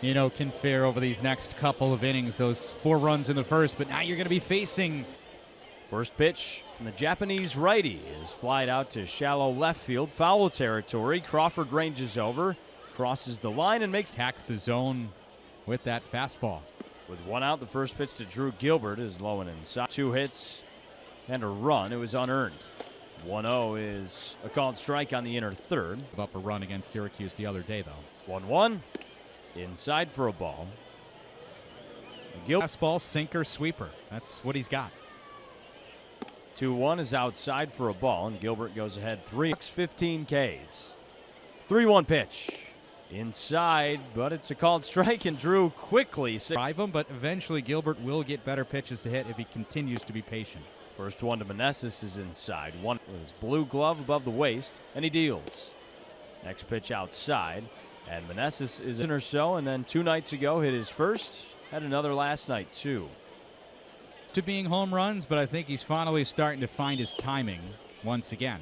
can fare over these next couple of innings. Those 4 runs in the first, but now you're going to be facing. First pitch from the Japanese righty is flied out to shallow left field, foul territory. Crawford ranges over, crosses the line, and Attacks the zone with that fastball. With 1 out, the first pitch to Drew Gilbert is low and inside. 2 hits and a run. It was unearned. 1-0 is a called strike on the inner third. Gave up a run against Syracuse the other day, though. 1-1. Inside for a ball. Fastball, sinker, sweeper. That's what he's got. 2-1 is outside for a ball, and Gilbert goes ahead 15 Ks. 3-1 pitch. Inside, but it's a called strike, and Drew quickly drive him, but eventually Gilbert will get better pitches to hit if he continues to be patient. First one to Meneses is inside. One with his blue glove above the waist, and he deals. Next pitch outside, and Meneses is in or so, and then 2 nights ago hit his first, had another last night too. To being home runs, but I think he's finally starting to find his timing once again.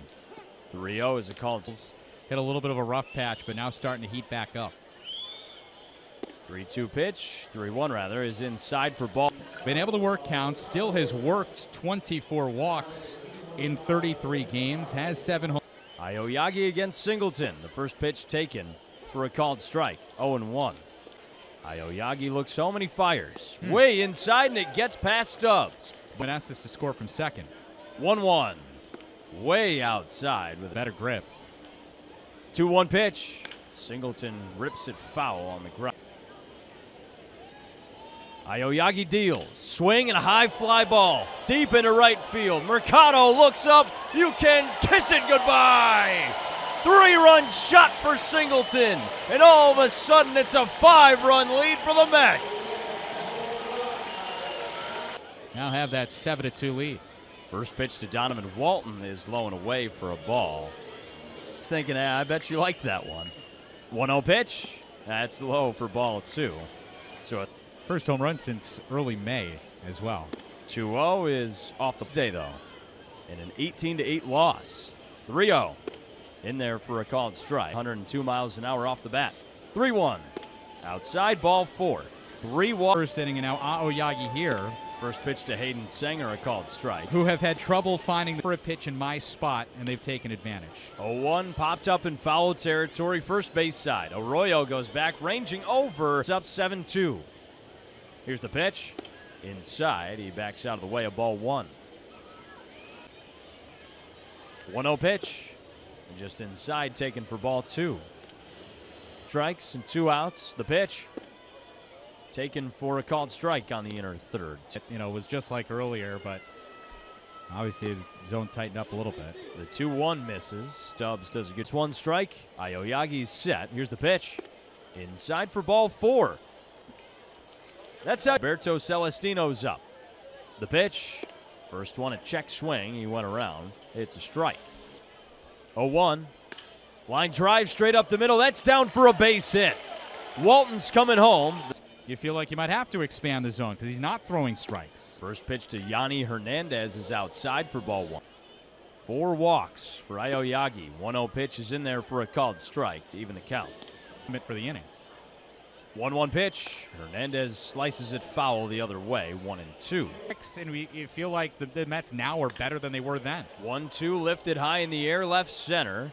3-0 is a called. Hit a little bit of a rough patch, but now starting to heat back up. 3-2 pitch, 3-1 rather, is inside for ball. Been able to work counts, still has worked 24 walks in 33 games, has 7 home. Aoyagi against Singleton. The first pitch taken for a called strike, 0-1. Aoyagi looks so many fires. Way inside, and it gets past Stubbs. Meneses to score from second. 1-1. Way outside with a better grip. 2-1 pitch. Singleton rips it foul on the ground. Aoyagi deals. Swing and a high fly ball deep into right field. Mercado looks up. You can kiss it goodbye. 3-run shot for Singleton. And all of a sudden it's a 5-run lead for the Mets. Now have that 7-2 lead. First pitch to Donovan Walton is low and away for a ball. Thinking, I bet you liked that one. 1-0 pitch. That's low for ball 2. So first home run since early May as well. 2-0 is off the day though. In an 18-8 loss. 3-0 in there for a called strike. 102 miles an hour off the bat. 3-1 outside, ball 4. 3-1. First inning, and now Aoyagi here. First pitch to Hayden Sanger, a called strike. Who have had trouble finding for a pitch in my spot, and they've taken advantage. 0-1 popped up in foul territory, first base side. Arroyo goes back, ranging over. It's up 7-2. Here's the pitch. Inside, he backs out of the way of ball 1. 1-0 pitch. Just inside, taken for ball 2. Strikes and 2 outs. The pitch. Taken for a called strike on the inner third. It was just like earlier, but obviously the zone tightened up a little bit. The 2-1 misses. Stubbs does a good 1 strike. Aoyagi's set. Here's the pitch. Inside for ball 4. That's out. Alberto Celestino's up. The pitch. First one, a check swing. He went around. It's a strike. 0-1. Line drive straight up the middle. That's down for a base hit. Walton's coming home. You feel like you might have to expand the zone because he's not throwing strikes. First pitch to Yanni Hernandez is outside for ball 1. 4 walks for Aoyagi. 1-0 pitch is in there for a called strike to even the count. For the inning. 1-1 pitch. Hernandez slices it foul the other way. 1-2. And you feel like the Mets now are better than they were then. 1-2 lifted high in the air, left center.